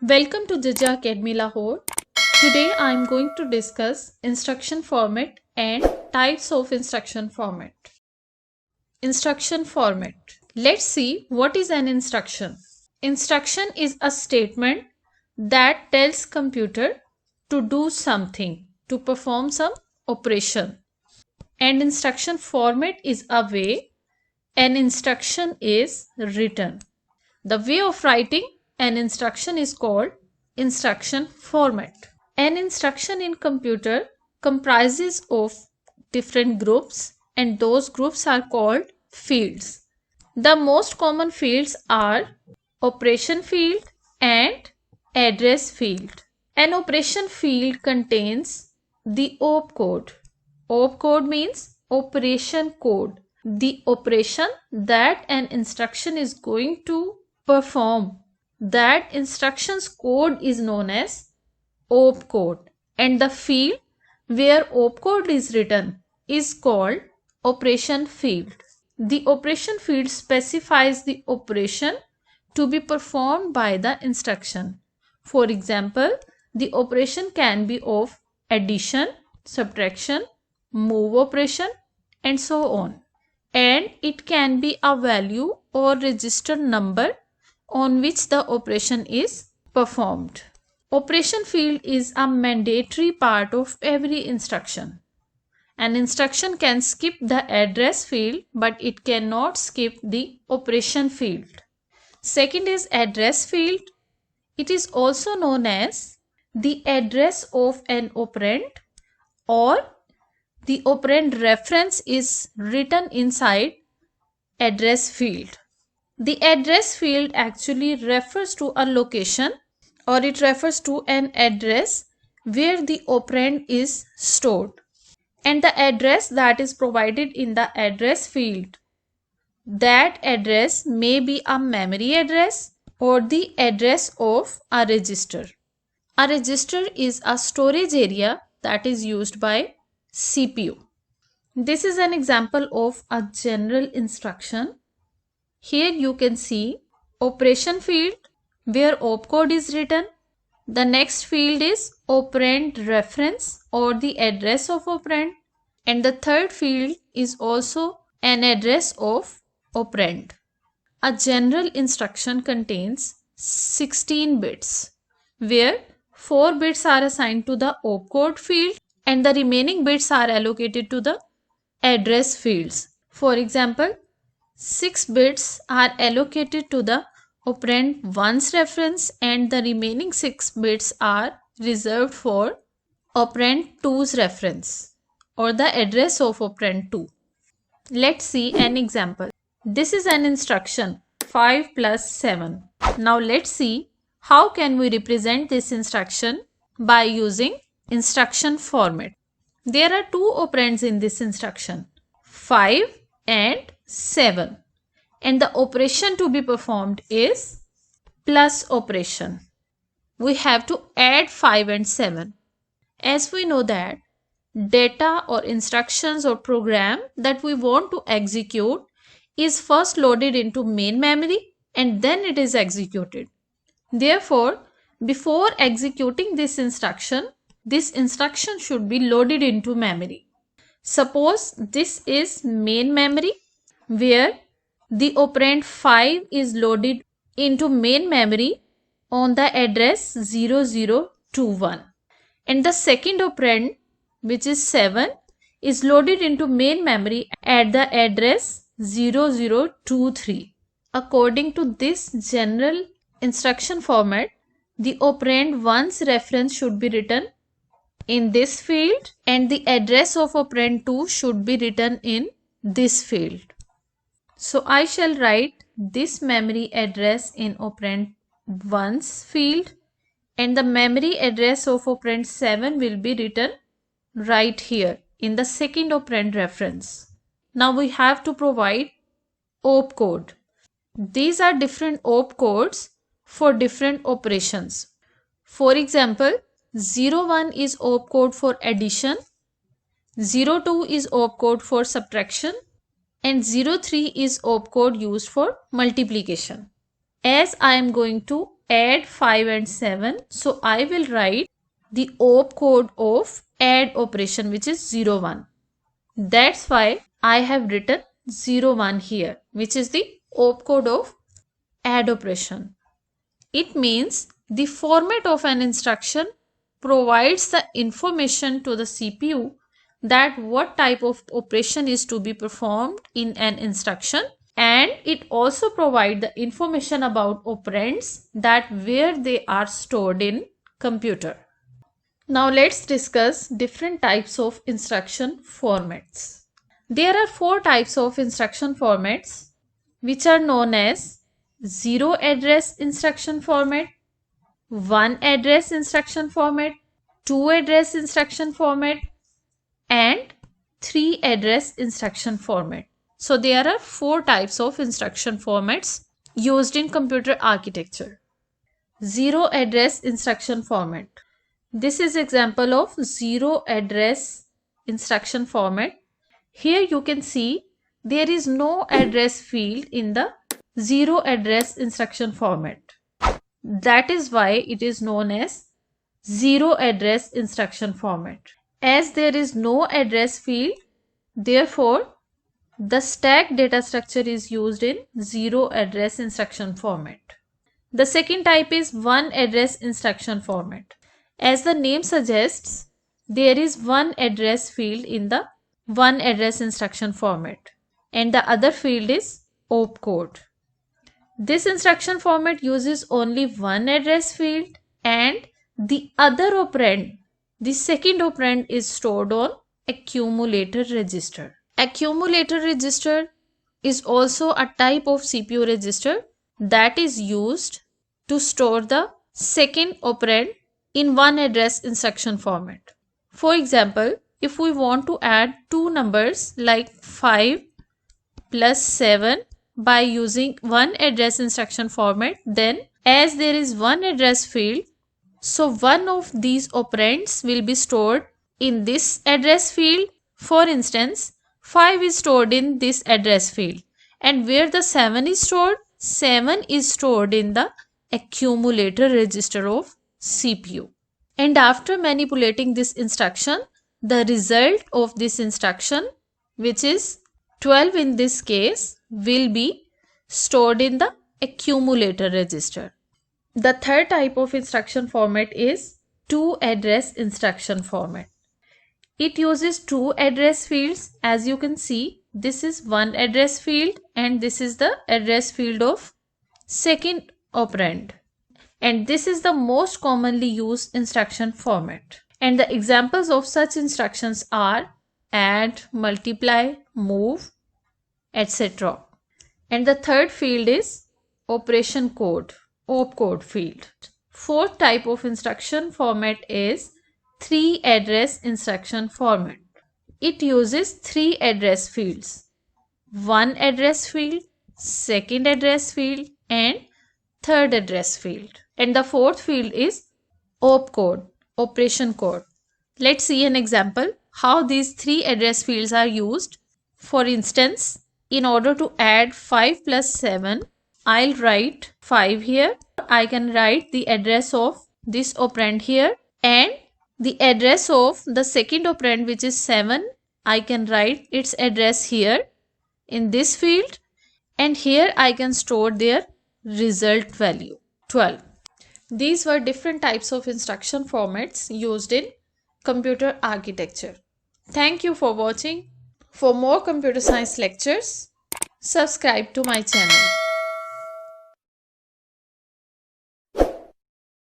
Welcome to Jija Academy Lahore. Today I am going to discuss instruction format and types of instruction format. Instruction format. Let's see what is an instruction. Instruction is a statement that tells computer to do something, to perform some operation. And instruction format is a way an instruction is written. The way of writing an instruction is called instruction format. An instruction in computer comprises of different groups and those groups are called fields. The most common fields are operation field and address field. An operation field contains the opcode. Opcode means operation code. The operation that an instruction is going to perform. That instruction's code is known as opcode, and the field where opcode is written is called operation field. The operation field specifies the operation to be performed by the instruction. For example, the operation can be of addition, subtraction, move operation, and so on. And it can be a value or register number on which the operation is performed. Operation field is a mandatory part of every instruction. An instruction can skip the address field, but it cannot skip the operation field. Second is address field. It is also known as the address of an operand, or the operand reference is written inside address field. The address field actually refers to a location, or it refers to an address where the operand is stored. And the address that is provided in the address field, that address may be a memory address or the address of a register. A register is a storage area that is used by CPU. This is an example of a general instruction. Here you can see operation field where opcode is written. The next field is operand reference or the address of operand. And the third field is also an address of operand. A general instruction contains 16 bits, where 4 bits are assigned to the opcode field and the remaining bits are allocated to the address fields. For example, 6 bits are allocated to the operand 1's reference and the remaining 6 bits are reserved for operand 2's reference or the address of operand 2. Let's see an example. This is an instruction 5 plus 7. Now let's see how can we represent this instruction by using instruction format. There are two operands in this instruction, 5 and 7, and the operation to be performed is plus operation. We have to add 5 and 7. As we know that data or instructions or program that we want to execute is first loaded into main memory and then it is executed. Therefore, before executing this instruction should be loaded into memory. Suppose this is main memory where the operand 5 is loaded into main memory on the address 0021, and the second operand, which is 7, is loaded into main memory at the address 0023. According to this general instruction format, the operand 1's reference should be written in this field and the address of operand 2 should be written in this field. So I shall write this memory address in operand 1's field and the memory address of operand 7 will be written right here in the second operand reference. Now we have to provide opcode. These are different opcodes for different operations. For example, 01 is opcode for addition, 02 is opcode for subtraction, and 03 is opcode used for multiplication. As I am going to add 5 and 7. So I will write the opcode of add operation, which is 01. That's why I have written 01 here, which is the opcode of add operation. It means the format of an instruction provides the information to the CPU that what type of operation is to be performed in an instruction, and it also provides the information about operands, that where they are stored in computer. Now let's discuss different types of instruction formats. There are 4 types of instruction formats which are known as 0 address instruction format, 1 address instruction format, 2 address instruction format, and 3 address instruction format. So there are 4 types of instruction formats used in computer architecture. 0 address instruction format. This is example of 0 address instruction format. Here you can see there is no address field in the 0 address instruction format. That is why it is known as 0 address instruction format. As there is no address field, therefore the stack data structure is used in 0 address instruction format. The second type is 1 address instruction format. As the name suggests, there is one address field in the 1 address instruction format, and the other field is opcode. This instruction format uses only one address field, and the other operand, the second operand, is stored on accumulator register. Accumulator register is also a type of CPU register that is used to store the second operand in 1 address instruction format. For example, if we want to add two numbers like 5 plus 7 by using 1 address instruction format, then as there is one address field, so one of these operands will be stored in this address field. For instance, 5 is stored in this address field, and where the 7 is stored, 7 is stored in the accumulator register of CPU. And after manipulating this instruction, the result of this instruction, which is 12 in this case, will be stored in the accumulator register. The third type of instruction format is 2 address instruction format. It uses 2 address fields. As you can see, this is one address field and this is the address field of second operand. And this is the most commonly used instruction format. And the examples of such instructions are add, multiply, move, etc. And the third field is operation code, opcode field. Fourth type of instruction format is 3 address instruction format. It uses 3 address fields: one address field, second address field, and third address field. And the fourth field is opcode, operation code. Let's see an example how these 3 address fields are used. For instance, in order to add 5 plus 7, I'll write 5 here. I can write the address of this operand here, and the address of the second operand, which is 7, I can write its address here in this field, and here I can store their result value 12. These were different types of instruction formats used in computer architecture. Thank you for watching. For more computer science lectures, subscribe to my channel.